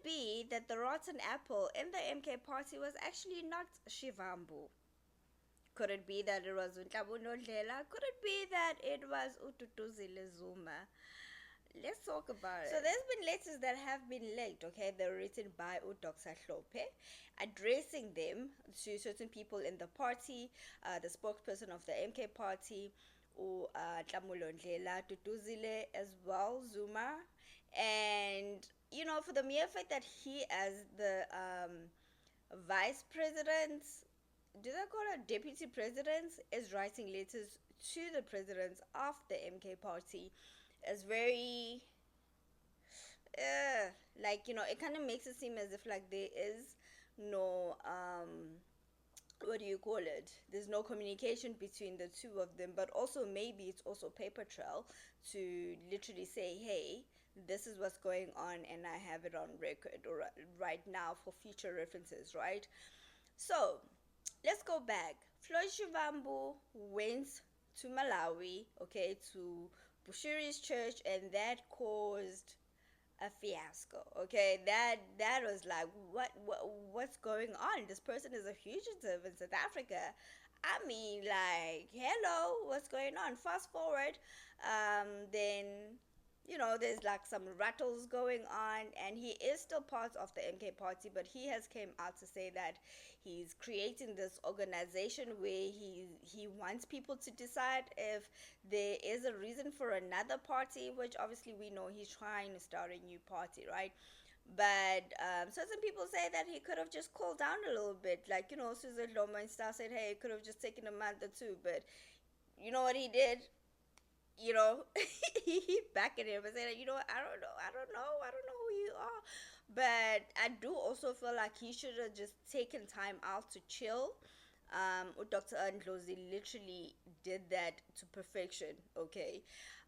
it be that the rotten apple in the MK party was actually not Shivambu? Could it be that it was Untabuno Ndlela? Could it be that it was Ututuzile Zuma? Let's talk about it. So there's been letters that have been leaked, okay? They're written by Dr. Hlophe, addressing them to certain people in the party, the spokesperson of the MK party, Tlamulo Ndlela, Tutuzile as well, Zuma. And, for the mere fact that he, as the vice president, do they call it deputy president, is writing letters to the presidents of the MK party is very like, it kind of makes it seem as if like there is no what do you call it, there's no communication between the two of them, but also maybe it's also paper trail to literally say, hey, this is what's going on and I have it on record or right now for future references, right? So let's go back. Floyd Shivambu went to Malawi, okay, to Bushiri's church, and that caused a fiasco. Okay, that was like, what's going on? This person is a fugitive in South Africa. I mean, like, hello, what's going on? Fast forward, then there's like some rattles going on, and he is still part of the MK party, but he has came out to say that he's creating this organization where he wants people to decide if there is a reason for another party, which obviously we know he's trying to start a new party, right? But certain people say that he could have just cooled down a little bit, like, Susan Loma and stuff said, hey, it could have just taken a month or two, but you know what he did? He back at him and said, I don't know who you are. But I do also feel like he should have just taken time out to chill. Dr. Ndlozi literally did that to perfection, okay?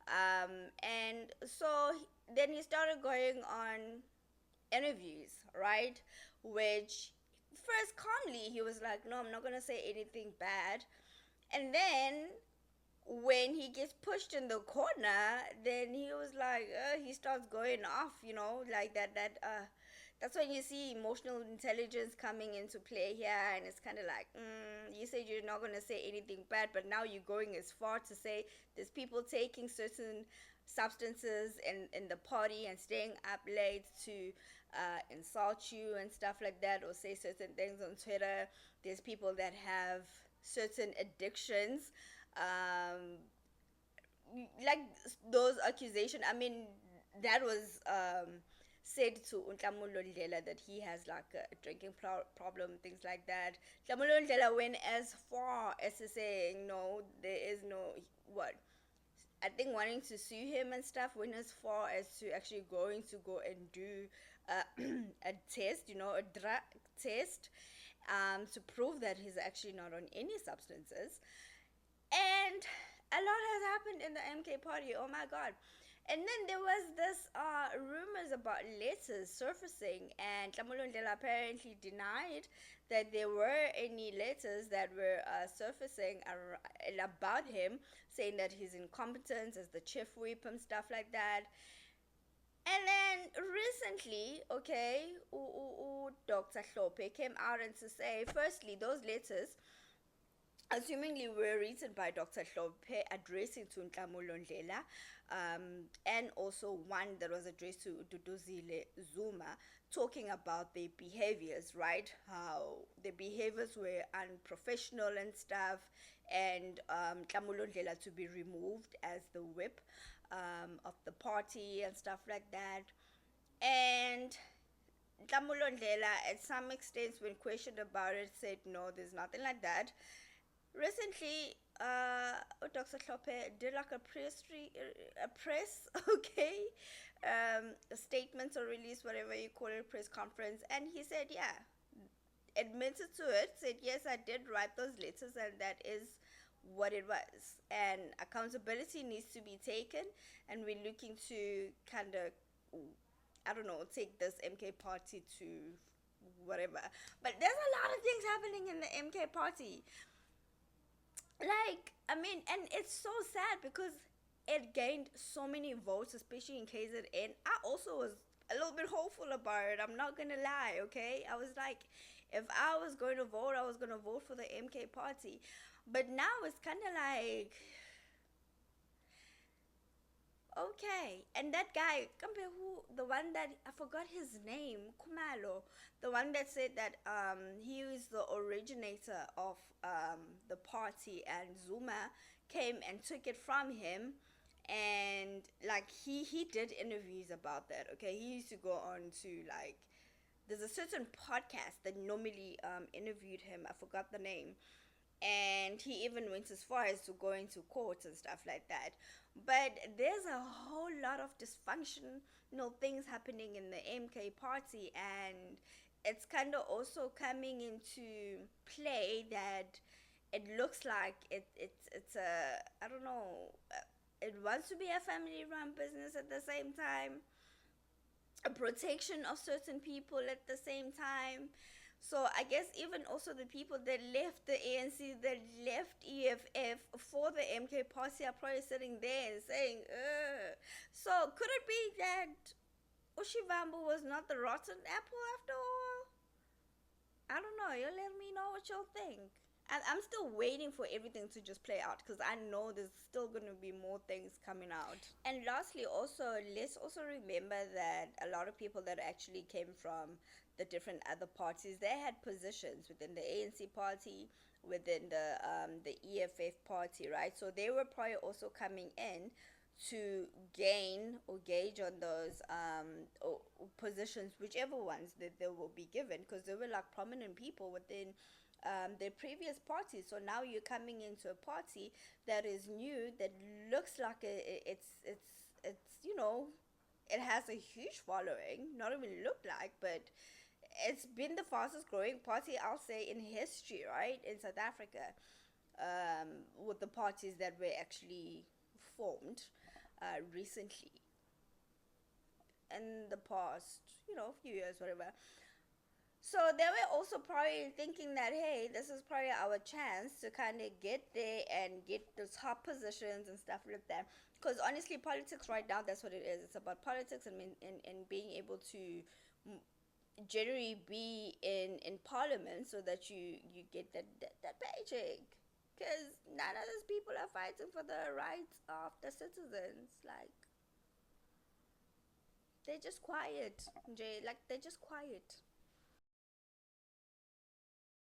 And so then he started going on interviews, right? Which first calmly he was like, no, I'm not gonna say anything bad. And then when he gets pushed in the corner, then he was like, he starts going off, like that's when you see emotional intelligence coming into play here, and it's kind of like, you said you're not going to say anything bad, but now you're going as far to say there's people taking certain substances in the party and staying up late to insult you and stuff like that, or say certain things on Twitter. There's people that have certain addictions, um like those accusations. I mean, that was said to Untamulo Ndlela, that he has like a drinking problem, things like that. Untamulo Ndlela went as far as to saying, no, there is no, what, I think wanting to sue him and stuff, went as far as to actually going to go and do a test, a drug test, to prove that he's actually not on any substances. And a lot has happened in the MK party. Oh my god. And then there was this rumors about letters surfacing, and Tlamulo Ndlela apparently denied that there were any letters that were surfacing about him, saying that he's incompetent as the chief whip and stuff like that. And then recently, okay, Dr. Hlophe came out and to say, firstly, those letters assumingly were written by Dr. Hlophe addressing to Nhlamulo Ndlela, and also one that was addressed to Duduzile Zuma, talking about their behaviors, right? How their behaviors were unprofessional and stuff, and Nhlamulo Ndlela to be removed as the whip of the party and stuff like that. And Nhlamulo Ndlela, at some extent, when questioned about it, said no, there's nothing like that. Recently, Dr. Hlophe did like a press, okay, a statement or release, whatever you call it, press conference, and he said, yeah, admitted to it, said, yes, I did write those letters, and that is what it was. And accountability needs to be taken, and we're looking to kind of, I don't know, take this MK party to whatever. But there's a lot of things happening in the MK party. Like, I mean, and it's so sad because it gained so many votes, especially in KZN. I also was a little bit hopeful about it. I'm not gonna lie, okay? I was like, if I was going to vote, I was gonna vote for the MK party. But now it's kind of like, okay. And that guy, Kambe, who, the one that, I forgot his name, Kumalo, the one that said that he was the originator of the party, and Zuma came and took it from him. And like he did interviews about that. Okay, he used to go on to like, there's a certain podcast that normally interviewed him. I forgot the name, and he even went as far as to go into court and stuff like that. But there's a whole lot of dysfunctional things happening in the MK party, and it's kind of also coming into play that it looks like it's a, I don't know, it wants to be a family run business at the same time, a protection of certain people at the same time. So I guess even also the people that left the ANC, that left EFF for the MK party, are probably sitting there and saying, ugh. So could it be that Ushivambu was not the rotten apple after all? I don't know. You let me know what you'll think. And I'm still waiting for everything to just play out, because I know there's still going to be more things coming out. And lastly, also, let's also remember that a lot of people that actually came from the different other parties, they had positions within the ANC party, within the EFF party, right? So they were probably also coming in to gain or gauge on those or positions, whichever ones that they will be given, because they were like prominent people within their previous parties. So now you're coming into a party that is new, that looks like it's it has a huge following. Not even look like, but it's been the fastest growing party, I'll say, in history, right, in South Africa, with the parties that were actually formed recently, in the past, few years, whatever. So they were also probably thinking that, hey, this is probably our chance to kind of get there and get the top positions and stuff like that. Because honestly, politics right now, that's what it is. It's about politics, and being able to generally be in parliament, so that you get that paycheck. Because none of those people are fighting for the rights of the citizens. Like, they're just quiet, Jay. Like, they're just quiet.